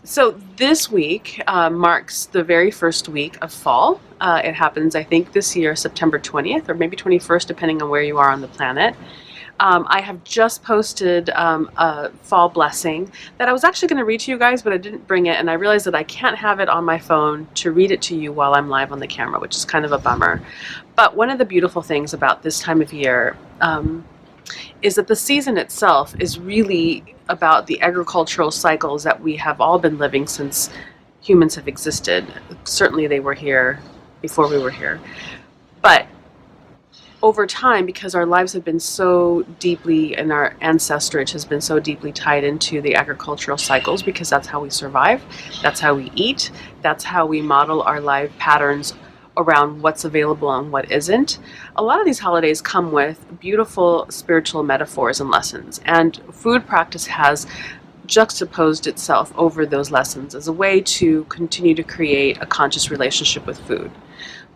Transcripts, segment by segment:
So this week marks the very first week of fall. It happens, I think, this year, September 20th or maybe 21st, depending on where you are on the planet. I have just posted a fall blessing that I was actually going to read to you guys, but I didn't bring it, and I realized that I can't have it on my phone to read it to you while I'm live on the camera, which is kind of a bummer. But one of the beautiful things about this time of year is that the season itself is really about the agricultural cycles that we have all been living since humans have existed. Certainly they were here before we were here. But over time, because our lives have been so deeply, and our ancestrage has been so deeply tied into the agricultural cycles, because that's how we survive, that's how we eat, that's how we model our life patterns around what's available and what isn't. A lot of these holidays come with beautiful spiritual metaphors and lessons, and food practice has juxtaposed itself over those lessons as a way to continue to create a conscious relationship with food.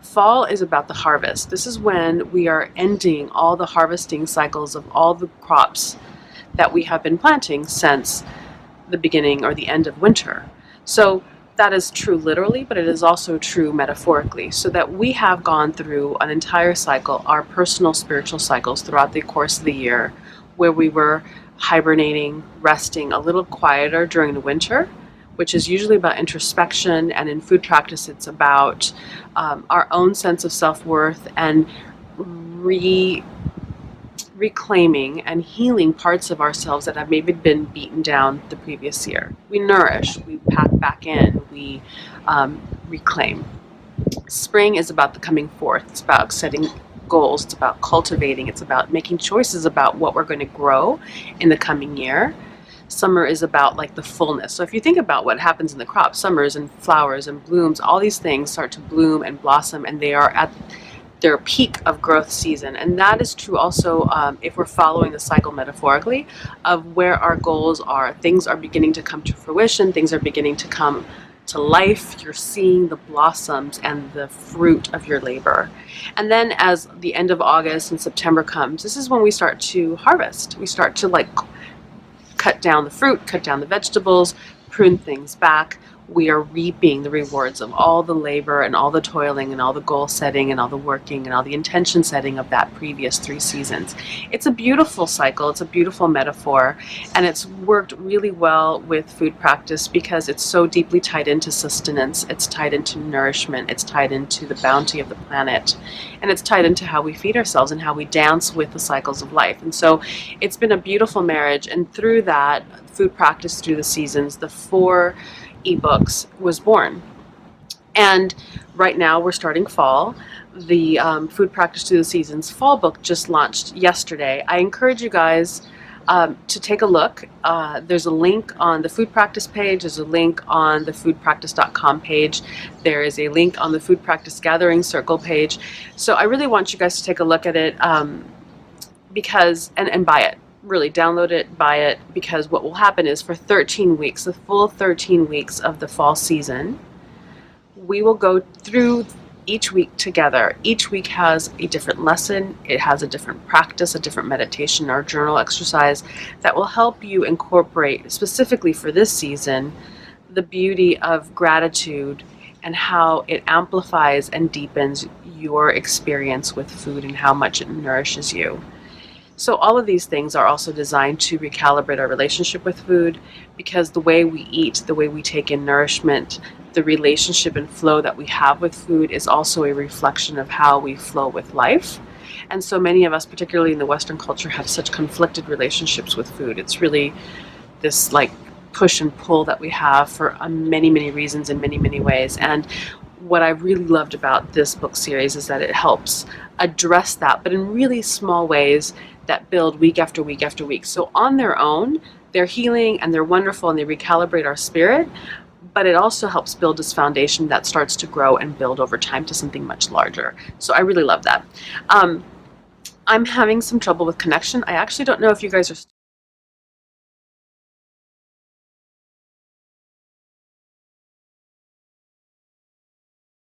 Fall is about the harvest. This is when we are ending all the harvesting cycles of all the crops that we have been planting since the beginning or the end of winter. So that is true literally, but it is also true metaphorically, so that we have gone through an entire cycle, our personal spiritual cycles throughout the course of the year, where we were hibernating, resting a little quieter during the winter, which is usually about introspection, and in food practice it's about our own sense of self-worth and reclaiming and healing parts of ourselves that have maybe been beaten down the previous year. We nourish, we pack back in, we reclaim. Spring is about the coming forth. It's about setting goals. It's about cultivating. It's about making choices about what we're going to grow in the coming year. Summer is about like the fullness. So if you think about what happens in the crop, summers and flowers and blooms, all these things start to bloom and blossom, and they are at their peak of growth season. And that is true also if we're following the cycle metaphorically of where our goals are. Things are beginning to come to fruition. Things are beginning to come to life. You're seeing the blossoms and the fruit of your labor. And then as the end of August and September comes, this is when we start to harvest. We start to like cut down the fruit, cut down the vegetables, prune things back. We are reaping the rewards of all the labor and all the toiling and all the goal setting and all the working and all the intention setting of that previous 3 seasons. It's a beautiful cycle. It's a beautiful metaphor, and it's worked really well with food practice because it's so deeply tied into sustenance. It's tied into nourishment. It's tied into the bounty of the planet, and it's tied into how we feed ourselves and how we dance with the cycles of life. And so it's been a beautiful marriage, and through that food practice through the seasons, the 4 eBooks was born. And right now we're starting fall. The Food Practice Through the Seasons fall book just launched yesterday. I encourage you guys to take a look. There's a link on the Food Practice page. There's a link on the foodpractice.com page. There is a link on the Food Practice Gathering Circle page. So I really want you guys to take a look at it because and buy it. Really download it, buy it, because what will happen is for 13 weeks, the full 13 weeks of the fall season, we will go through each week together. Each week has a different lesson. It has a different practice, a different meditation or journal exercise that will help you incorporate, specifically for this season, the beauty of gratitude and how it amplifies and deepens your experience with food and how much it nourishes you. So all of these things are also designed to recalibrate our relationship with food, because the way we eat, the way we take in nourishment, the relationship and flow that we have with food is also a reflection of how we flow with life. And so many of us, particularly in the Western culture, have such conflicted relationships with food. It's really this like push and pull that we have for many, many reasons in many, many ways. And what I really loved about this book series is that it helps address that, but in really small ways that build week after week after week. So on their own, they're healing and they're wonderful and they recalibrate our spirit, but it also helps build this foundation that starts to grow and build over time to something much larger. So I really love that. I'm having some trouble with connection. I actually don't know if you guys are